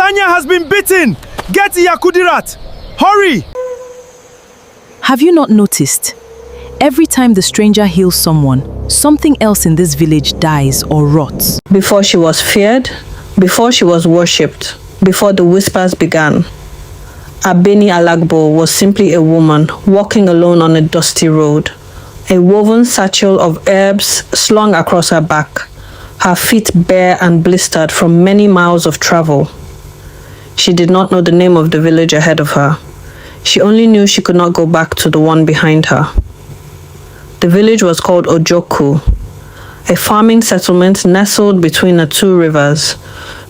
Sanya has been bitten! Get Kudirat! Hurry! Have you not noticed? Every time the stranger heals someone, something else in this village dies or rots. Before she was feared, before she was worshipped, before the whispers began, Abeni Alagbo was simply a woman walking alone on a dusty road, a woven satchel of herbs slung across her back, her feet bare and blistered from many miles of travel. She did not know the name of the village ahead of her. She only knew she could not go back to the one behind her. The village was called Ojoku, a farming settlement nestled between the two rivers,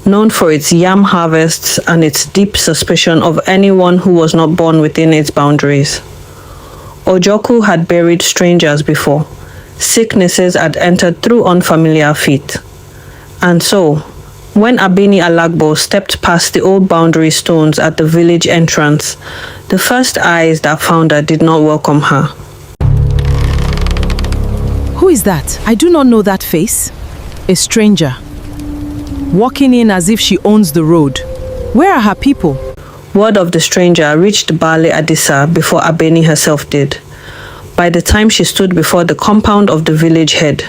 known for its yam harvests and its deep suspicion of anyone who was not born within its boundaries. Ojoku had buried strangers before. Sicknesses had entered through unfamiliar feet. And so, when Abeni Alagbo stepped past the old boundary stones at the village entrance, the first eyes that found her did not welcome her. Who is that? I do not know that face. A stranger. Walking in as if she owns the road. Where are her people? Word of the stranger reached Baale Adisa before Abeni herself did. By the time she stood before the compound of the village head,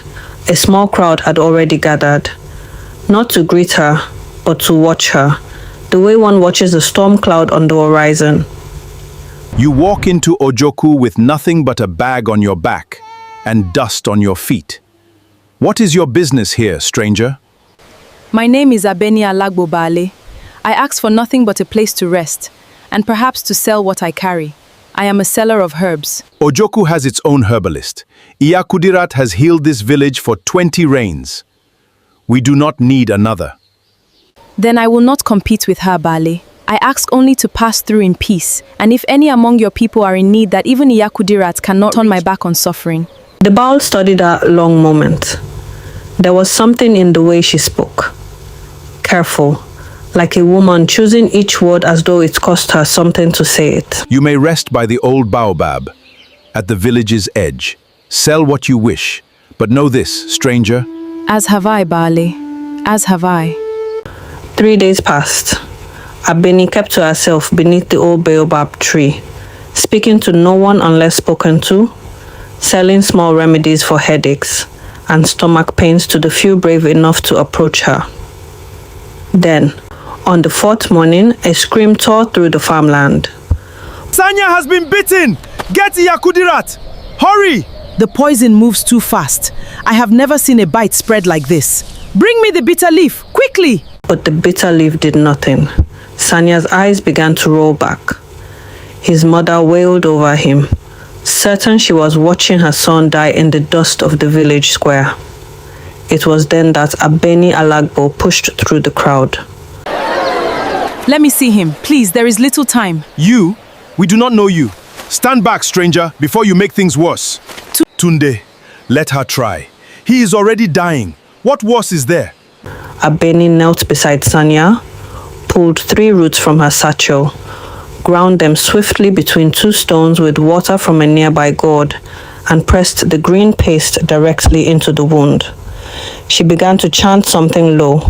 a small crowd had already gathered. Not to greet her, but to watch her, the way one watches a storm cloud on the horizon. You walk into Ojoku with nothing but a bag on your back and dust on your feet. What is your business here, stranger? My name is Abeni Alagbo Baale. I ask for nothing but a place to rest, and perhaps to sell what I carry. I am a seller of herbs. Ojoku has its own herbalist. Kudirat has healed this village for 20 rains. We do not need another. Then I will not compete with her, Baale. I ask only to pass through in peace, and if any among your people are in need that even Kudirat cannot turn my back on suffering. The Baale studied her a long moment. There was something in the way she spoke. Careful, like a woman choosing each word as though it cost her something to say it. You may rest by the old baobab, at the village's edge. Sell what you wish, but know this, stranger. As have I, Baale. As have I. 3 days passed. Abeni kept to herself beneath the old baobab tree, speaking to no one unless spoken to, selling small remedies for headaches and stomach pains to the few brave enough to approach her. Then, on the 4th morning, a scream tore through the farmland. Sanya has been bitten! Get Kudirat! Hurry! The poison moves too fast. I have never seen a bite spread like this. Bring me the bitter leaf, quickly! But the bitter leaf did nothing. Sanya's eyes began to roll back. His mother wailed over him, certain she was watching her son die in the dust of the village square. It was then that Abeni Alagbo pushed through the crowd. Let me see him, please, there is little time. You? We do not know you. Stand back, stranger, before you make things worse. Tunde, let her try. He is already dying. What worse is there? Abeni knelt beside Sanya, pulled 3 roots from her satchel, ground them swiftly between 2 stones with water from a nearby gourd, and pressed the green paste directly into the wound. She began to chant something low,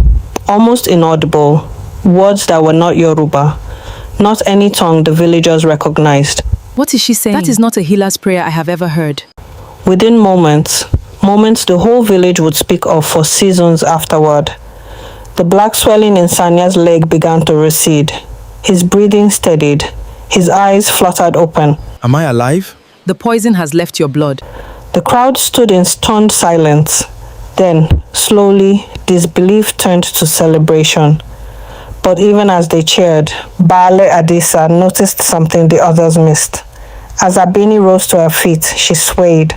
almost inaudible, words that were not Yoruba, not any tongue the villagers recognized. What is she saying? That is not a healer's prayer I have ever heard. Within moments the whole village would speak of for seasons afterward. The black swelling in Sanya's leg began to recede. His breathing steadied. His eyes fluttered open. Am I alive? The poison has left your blood. The crowd stood in stunned silence. Then, slowly, disbelief turned to celebration. But even as they cheered, Baale Adisa noticed something the others missed. As Abeni rose to her feet, she swayed,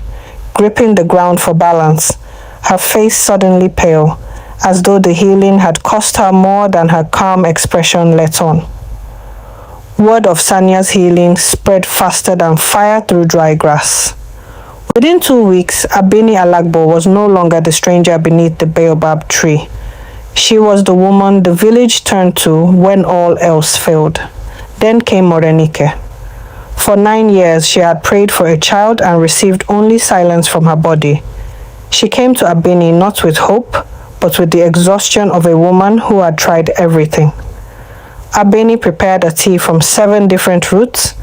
gripping the ground for balance, her face suddenly pale, as though the healing had cost her more than her calm expression let on. Word of Sanya's healing spread faster than fire through dry grass. Within 2 weeks, Abeni Alagbo was no longer the stranger beneath the baobab tree. She was the woman the village turned to when all else failed. Then came Morenike. For 9 years, she had prayed for a child and received only silence from her body. She came to Abeni not with hope, but with the exhaustion of a woman who had tried everything. Abeni prepared a tea from 7 different roots,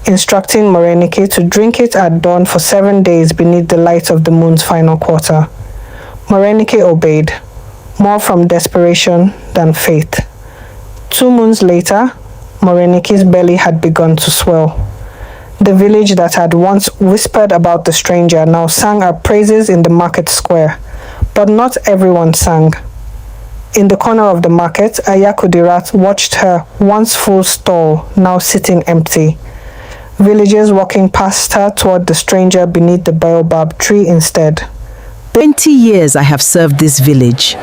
instructing Morenike to drink it at dawn for 7 days beneath the light of the moon's final quarter. Morenike obeyed, more from desperation than faith. 2 moons later, Morenike's belly had begun to swell. The village that had once whispered about the stranger now sang her praises in the market square, but not everyone sang. In the corner of the market, Kudirat watched her once full stall now sitting empty. Villagers walking past her toward the stranger beneath the baobab tree instead. 20 years I have served this village.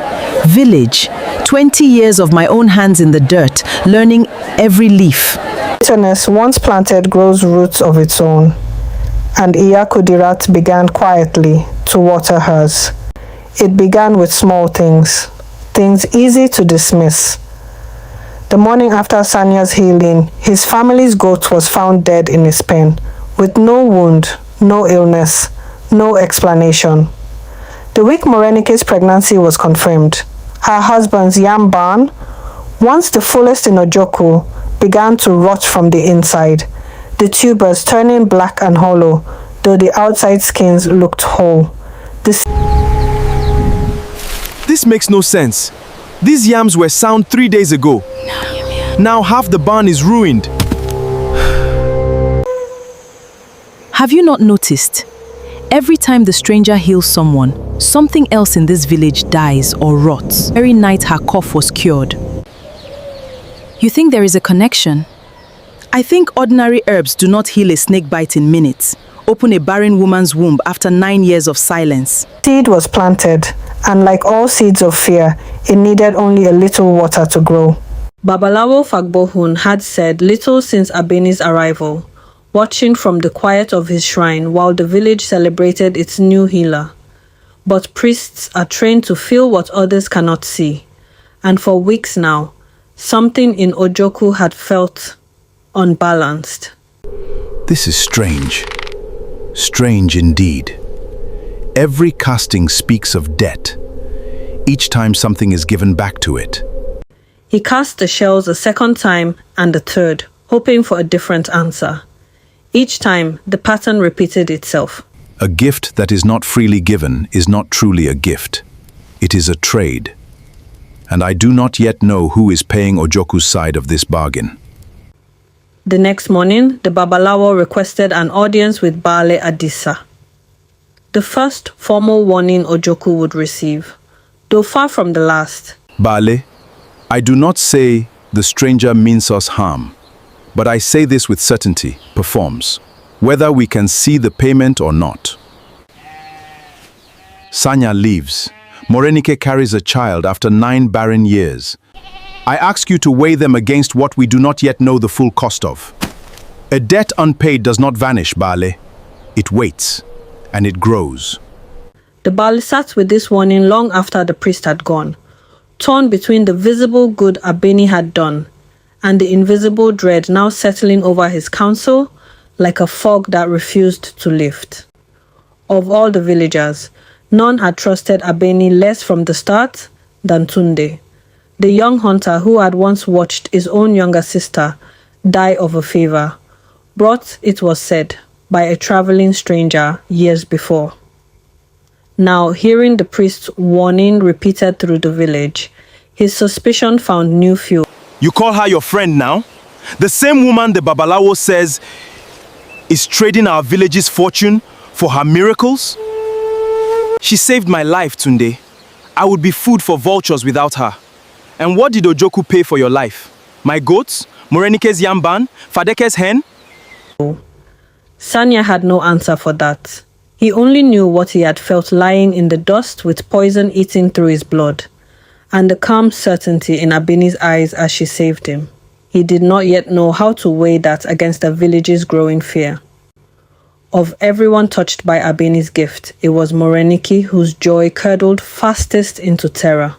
20 years of my own hands in the dirt, learning every leaf. Bitterness once planted grows roots of its own, and Kudirat began quietly to water hers. It began with small things easy to dismiss. The morning after Sanya's healing, his family's goat was found dead in his pen, with no wound, no illness, no explanation. The week Morenike's pregnancy was confirmed, her husband's yam barn, once the fullest in Ojoku, began to rot from the inside, the tubers turning black and hollow, though the outside skins looked whole. This makes no sense. These yams were sound 3 days ago. Now half the barn is ruined. Have you not noticed? Every time the stranger heals someone, something else in this village dies or rots. Every night her cough was cured. You think there is a connection? I think ordinary herbs do not heal a snakebite in minutes, open a barren woman's womb after 9 years of silence. Seed was planted, and like all seeds of fear, it needed only a little water to grow. Babalawo Fagbohun had said little since Abeni's arrival, watching from the quiet of his shrine while the village celebrated its new healer. But priests are trained to feel what others cannot see, and for weeks now, something in Ojoku had felt unbalanced. This is strange. Strange indeed. Every casting speaks of debt. Each time something is given back to it. He cast the shells a second time and a third, hoping for a different answer. Each time, the pattern repeated itself. A gift that is not freely given is not truly a gift. It is a trade. And I do not yet know who is paying Ojoku's side of this bargain. The next morning, the Babalawo requested an audience with Baale Adisa. The first formal warning Ojoku would receive, though far from the last. Baale, I do not say the stranger means us harm, but I say this with certainty, performs, whether we can see the payment or not. Sanya leaves. Morenike carries a child after 9 barren years. I ask you to weigh them against what we do not yet know the full cost of. A debt unpaid does not vanish, Baale. It waits, and it grows. The Baale sat with this warning long after the priest had gone, torn between the visible good Abeni had done and the invisible dread now settling over his counsel like a fog that refused to lift. Of all the villagers, none had trusted Abeni less from the start than Tunde, the young hunter who had once watched his own younger sister die of a fever, brought, it was said, by a traveling stranger years before. Now, hearing the priest's warning repeated through the village, his suspicion found new fuel. You call her your friend now? The same woman the Babalawo says is trading our village's fortune for her miracles? She saved my life, Tunde. I would be food for vultures without her. And what did Ojoku pay for your life? My goats? Morenike's yamban? Fadeke's hen? Sanya had no answer for that. He only knew what he had felt lying in the dust with poison eating through his blood, and the calm certainty in Abeni's eyes as she saved him. He did not yet know how to weigh that against the village's growing fear. Of everyone touched by Abeni's gift, it was Morenike whose joy curdled fastest into terror.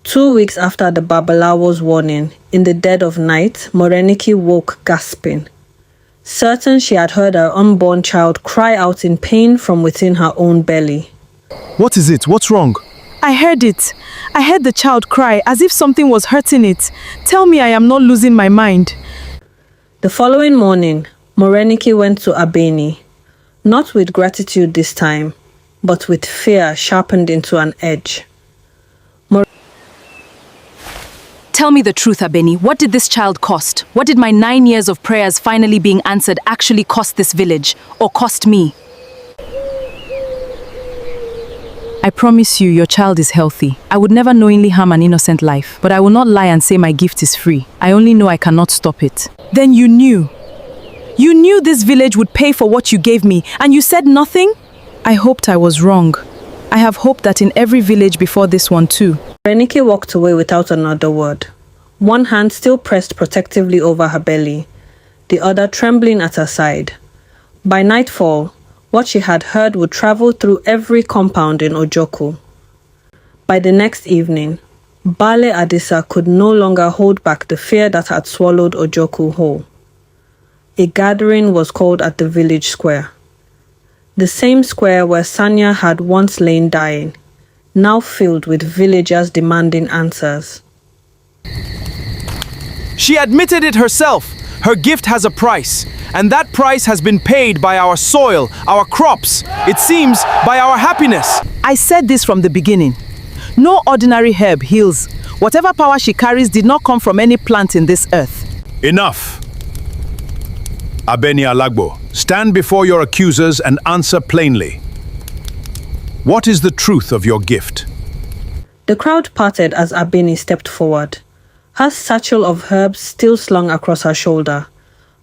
2 weeks after the Babalawo's warning, in the dead of night, Morenike woke gasping, certain she had heard her unborn child cry out in pain from within her own belly. What is it? What's wrong? I heard it. I heard the child cry as if something was hurting it. Tell me I am not losing my mind. The following morning, Morenike went to Abeni, not with gratitude this time, but with fear sharpened into an edge. Tell me the truth, Abeni. What did this child cost? What did my 9 years of prayers finally being answered actually cost this village, or cost me? I promise you, your child is healthy. I would never knowingly harm an innocent life, but I will not lie and say my gift is free. I only know I cannot stop it. Then you knew. You knew this village would pay for what you gave me, and you said nothing? I hoped I was wrong. I have hoped that in every village before this one too. Morenike walked away without another word, one hand still pressed protectively over her belly, the other trembling at her side. By nightfall, what she had heard would travel through every compound in Ojoku. By the next evening, Baale Adisa could no longer hold back the fear that had swallowed Ojoku whole. A gathering was called at the village square. The same square where Sanya had once lain dying, now filled with villagers demanding answers. She admitted it herself. Her gift has a price, and that price has been paid by our soil, our crops, it seems, by our happiness. I said this from the beginning. No ordinary herb heals. Whatever power she carries did not come from any plant in this earth. Enough. Abeni Alagbo, stand before your accusers and answer plainly. What is the truth of your gift? The crowd parted as Abeni stepped forward, her satchel of herbs still slung across her shoulder,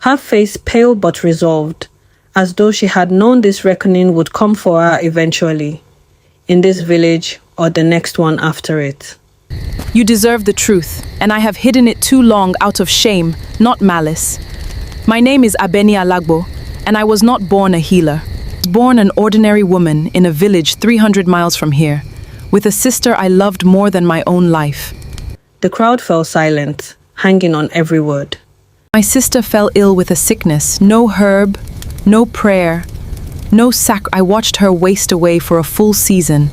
her face pale but resolved, as though she had known this reckoning would come for her eventually, in this village or the next one after it. You deserve the truth, and I have hidden it too long out of shame, not malice. My name is Abeni Alagbo, and I was not born a healer. I was born an ordinary woman in a village 300 miles from here, with a sister I loved more than my own life. The crowd fell silent, hanging on every word. My sister fell ill with a sickness, no herb, no prayer, no I watched her waste away for a full season.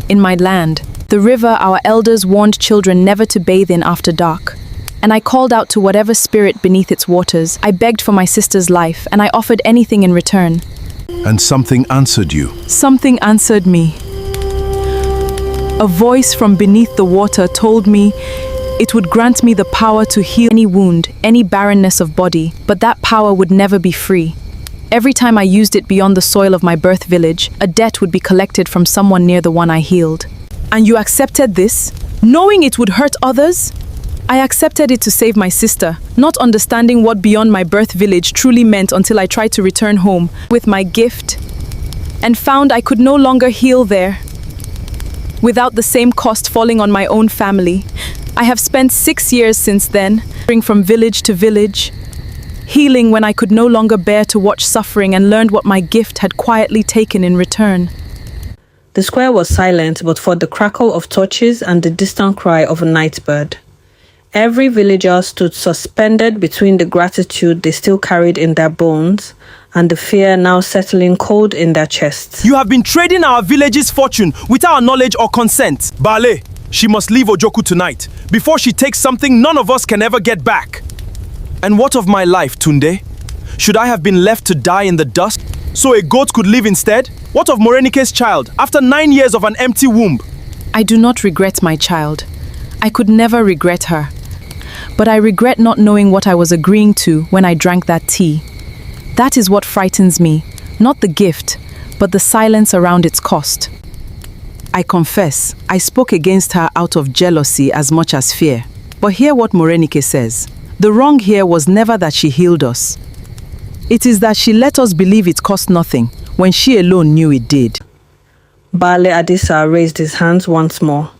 In my land, the river our elders warned children never to bathe in after dark. And I called out to whatever spirit beneath its waters. I begged for my sister's life, and I offered anything in return. And something answered you. Something answered me. A voice from beneath the water told me it would grant me the power to heal any wound, any barrenness of body, but that power would never be free. Every time I used it beyond the soil of my birth village, a debt would be collected from someone near the one I healed. And you accepted this, knowing it would hurt others? I accepted it to save my sister, not understanding what beyond my birth village truly meant until I tried to return home with my gift and found I could no longer heal there without the same cost falling on my own family. I have spent 6 years since then, going from village to village, healing when I could no longer bear to watch suffering, and learned what my gift had quietly taken in return. The square was silent but for the crackle of torches and the distant cry of a night bird. Every villager stood suspended between the gratitude they still carried in their bones and the fear now settling cold in their chests. You have been trading our village's fortune without our knowledge or consent. Baale, she must leave Ojoku tonight, before she takes something none of us can ever get back. And what of my life, Tunde? Should I have been left to die in the dust, so a goat could live instead? What of Morenike's child, after 9 years of an empty womb? I do not regret my child. I could never regret her. But I regret not knowing what I was agreeing to when I drank that tea. That is what frightens me, not the gift, but the silence around its cost. I confess, I spoke against her out of jealousy as much as fear. But hear what Morenike says. The wrong here was never that she healed us. It is that she let us believe it cost nothing, when she alone knew it did. Baale Adisa raised his hands once more,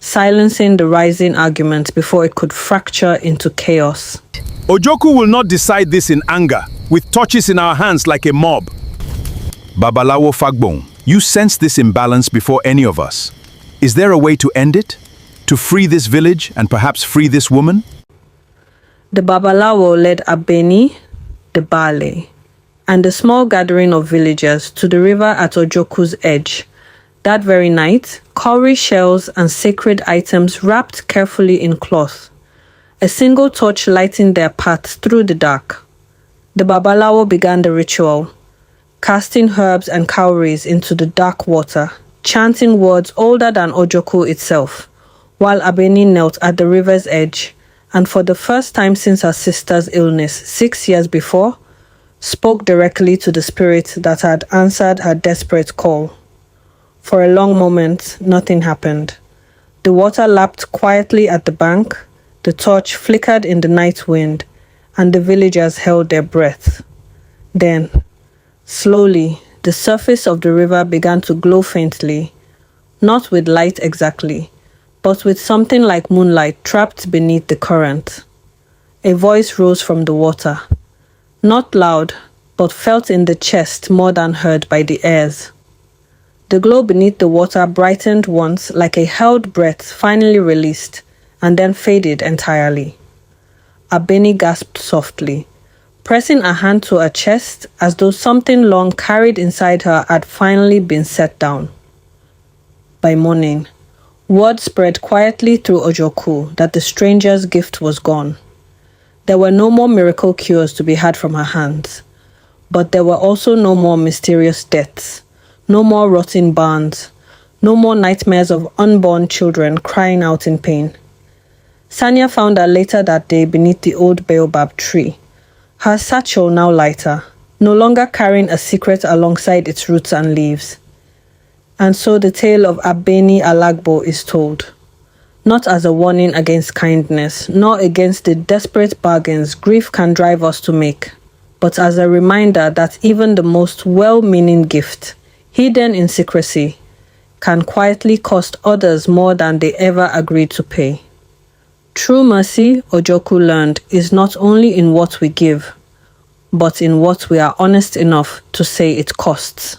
silencing the rising argument before it could fracture into chaos. Ojoku will not decide this in anger, with torches in our hands like a mob. Babalawo Fagbohun, you sense this imbalance before any of us. Is there a way to end it? To free this village and perhaps free this woman? The Babalawo led Abeni, the Baale, and a small gathering of villagers to the river at Ojoku's edge, That very night, cowrie shells and sacred items wrapped carefully in cloth. A single torch lighting their path through the dark. The Babalawo began the ritual, casting herbs and cowries into the dark water, chanting words older than Ojoku itself, while Abeni knelt at the river's edge, and for the first time since her sister's illness 6 years before, spoke directly to the spirit that had answered her desperate call. For a long moment, nothing happened. The water lapped quietly at the bank, the torch flickered in the night wind, and the villagers held their breath. Then, slowly, the surface of the river began to glow faintly, not with light exactly, but with something like moonlight trapped beneath the current. A voice rose from the water, not loud, but felt in the chest more than heard by the ears. The glow beneath the water brightened once like a held breath finally released, and then faded entirely. Abeni gasped softly, pressing a hand to her chest as though something long carried inside her had finally been set down. By morning, word spread quietly through Ojoku that the stranger's gift was gone. There were no more miracle cures to be had from her hands, but there were also no more mysterious deaths, no more rotting barns, no more nightmares of unborn children crying out in pain. Sanya found her later that day beneath the old baobab tree, her satchel now lighter, no longer carrying a secret alongside its roots and leaves. And so the tale of Abeni Alagbo is told, not as a warning against kindness, nor against the desperate bargains grief can drive us to make, but as a reminder that even the most well-meaning gift, hidden in secrecy, can quietly cost others more than they ever agreed to pay. True mercy, Ojoku learned, is not only in what we give, but in what we are honest enough to say it costs.